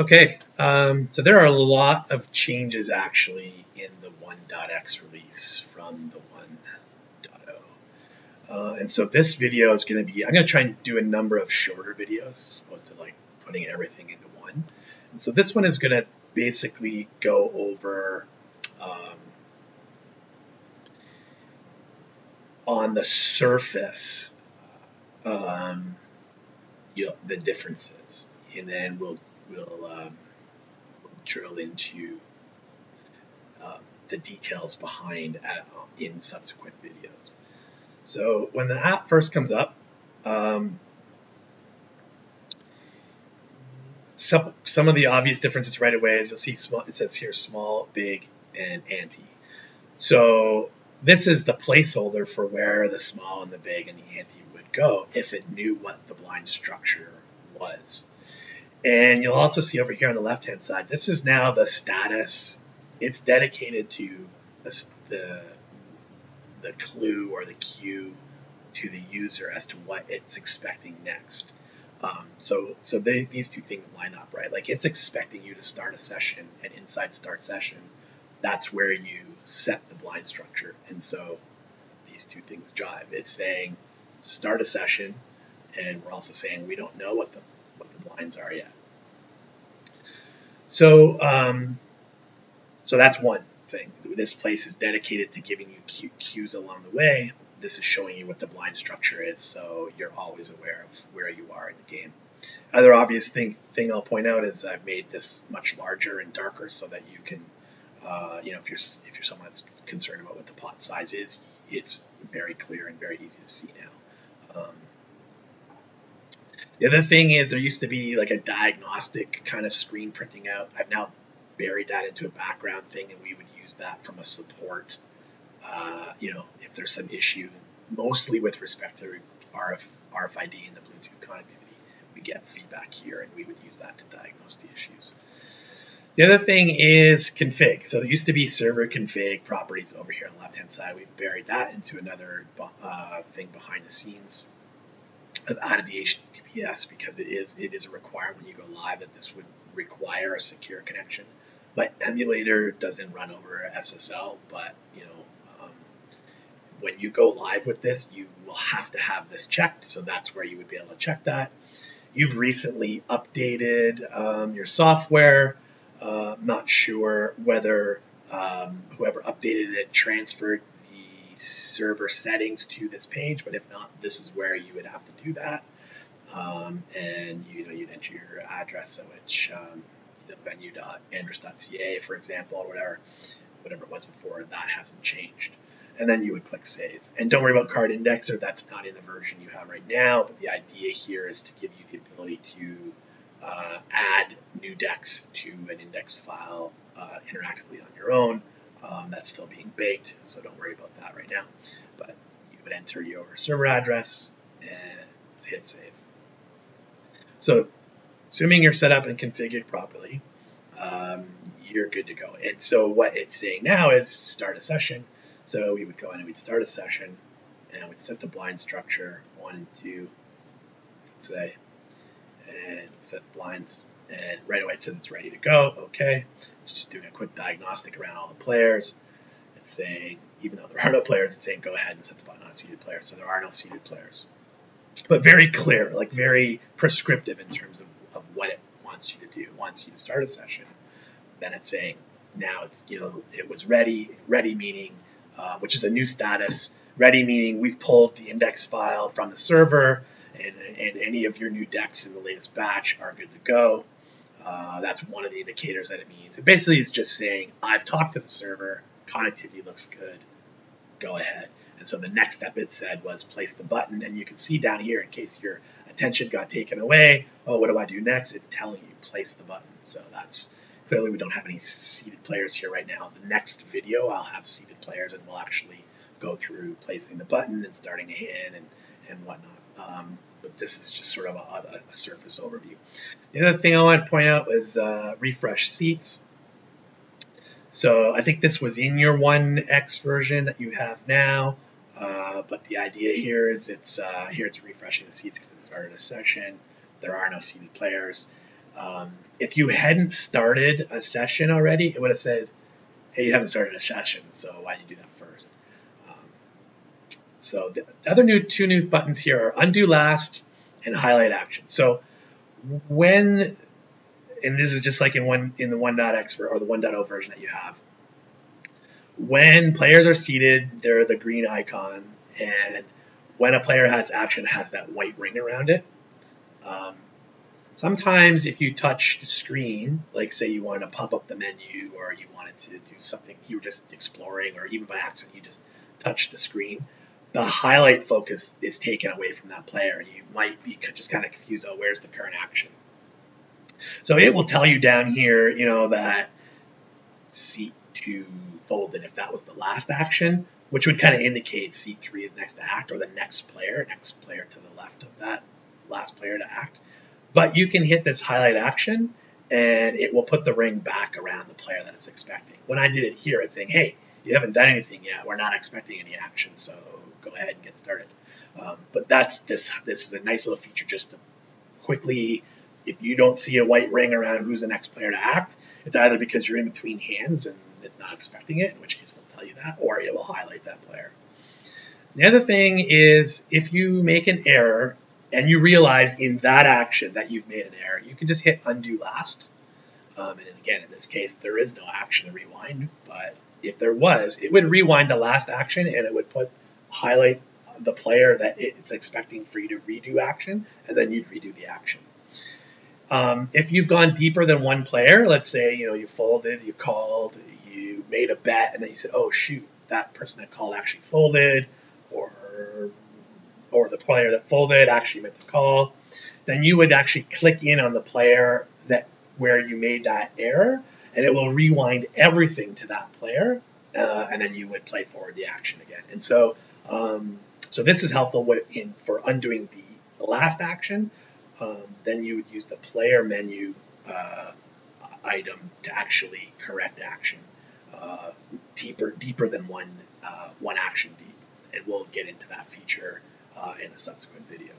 Okay, so there are a lot of changes actually in the 1.x release from the 1.0. And so this video is going to be, I'm going to try and do a number of shorter videos as opposed to like putting everything into one. And so this one is going to basically go over on the surface, the differences, and then we'll drill into the details behind in subsequent videos. So when the app first comes up, some of the obvious differences right away is you'll see it says here small, big, and anti. So this is the placeholder for where the small and the big and the anti would go if it knew what the blind structure was. And you'll also see over here on the left-hand side, this is now the status. It's dedicated to the clue or the cue to the user as to what it's expecting next. So these two things line up, right? Like it's expecting you to start a session, and inside start session, that's where you set the blind structure. And so these two things jive. It's saying start a session, and we're also saying we don't know what the blinds are yet. So so that's one thing. This place is dedicated to giving you cues along the way. This is showing you what the blind structure is, so you're always aware of where you are in the game. Other obvious thing I'll point out is I've made this much larger and darker so that you can, if you're someone that's concerned about what the pot size is, it's very clear and very easy to see now. The other thing is there used to be like a diagnostic kind of screen printing out. I've now buried that into a background thing, and we would use that from a support. If there's some issue, mostly with respect to RFID and the Bluetooth connectivity, we get feedback here, and we would use that to diagnose the issues. The other thing is config. So there used to be server config properties over here on the left-hand side. We've buried that into another thing behind the scenes. I've added the HTTPS because it is a requirement when you go live that this would require a secure connection. My emulator doesn't run over SSL, but when you go live with this, you will have to have this checked. So that's where you would be able to check that. You've recently updated your software. Not sure whether whoever updated it transferred the server settings to this page, but if not, this is where you would have to do that. And you'd enter your address, so which venue.andrus.ca, for example, or whatever it was before. That hasn't changed. And then you would click save. And don't worry about card indexer, that's not in the version you have right now, but the idea here is to give you the ability to add new decks to an indexed file interactively on your own. That's still being baked, so don't worry about that right now. But you would enter your server address and hit save. So assuming you're set up and configured properly, you're good to go. And so what it's saying now is start a session. So we would go in and we'd start a session, and we'd set the blind structure 1 and 2, let's say, and set blinds, and right away it says it's ready to go. Okay, it's just doing a quick diagnostic around all the players. It's saying, even though there are no players, it's saying go ahead and set the button on seated players. So there are no seated players, but very clear, like very prescriptive in terms of what it wants you to do. It wants you to start a session. Then it's saying now it's it was ready. Ready meaning which is a new status. Ready meaning we've pulled the index file from the server, and any of your new decks in the latest batch are good to go. That's one of the indicators that it means. It basically is just saying, I've talked to the server, connectivity looks good, go ahead. And so the next step it said was place the button, and you can see down here, in case your attention got taken away, oh, what do I do next? It's telling you, place the button. So that's clearly we don't have any seated players here right now. The next video I'll have seated players, and we'll actually go through placing the button and starting a hand and whatnot. But this is just sort of a surface overview. The other thing I want to point out is refresh seats. So I think this was in your 1X version that you have now, but the idea here is it's refreshing the seats because it started a session. There are no seated players. If you hadn't started a session already, it would have said, hey, you haven't started a session, so why did you do that first? So the other two new buttons here are undo last and highlight action. So when, and this is just like in the 1.x or the 1.0 version that you have, when players are seated, they're the green icon, and when a player has action, it has that white ring around it. Sometimes if you touch the screen, like say you wanted to pop up the menu or you wanted to do something, you were just exploring, or even by accident you just touched the screen, the highlight focus is taken away from that player. You might be just kind of confused, oh, where's the current action? So it will tell you down here, you know, that seat 2 folded if that was the last action, which would kind of indicate seat 3 is next to act, or the next player to the left of that last player to act. But you can hit this highlight action, and it will put the ring back around the player that it's expecting. When I did it here, it's saying, hey, you haven't done anything yet. We're not expecting any action, so go ahead and get started. But this is a nice little feature just to quickly, if you don't see a white ring around who's the next player to act, it's either because you're in between hands and it's not expecting it, in which case it'll tell you that, or it will highlight that player. The other thing is, if you make an error and you realize in that action that you've made an error, you can just hit undo last. And again, in this case, there is no action to rewind, but if there was, it would rewind the last action and it would highlight the player that it's expecting for you to redo action, and then you'd redo the action. If you've gone deeper than one player, let's say you folded, you called, you made a bet, and then you said, oh shoot, that person that called actually folded, or the player that folded actually meant to call, then you would actually click in on the player where you made that error, and it will rewind everything to that player, and then you would play forward the action again. And so this is helpful for undoing the last action. Then you would use the player menu item to actually correct action deeper than one action deep. And we'll get into that feature in a subsequent video.